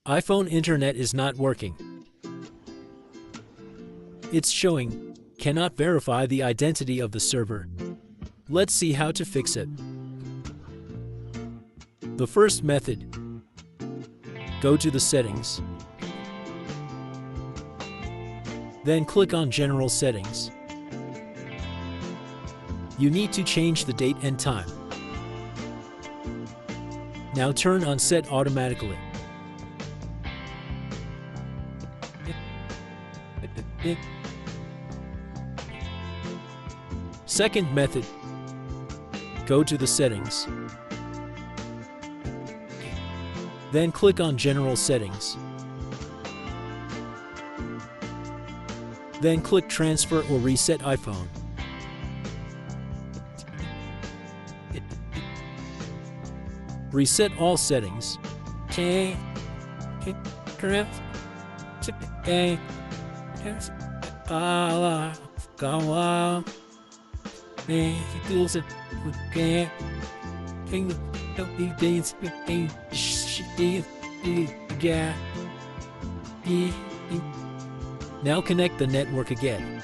iPhone internet is not working. It's showing, cannot verify the identity of the server. Let's see how to fix it. The first method. Go to the settings. Then click on General Settings. You need to change the date and time. Now turn on Set Automatically. Second method. Go to the settings. Then click on General Settings. Then click Transfer or Reset iPhone. Reset all settings. Now connect the network again.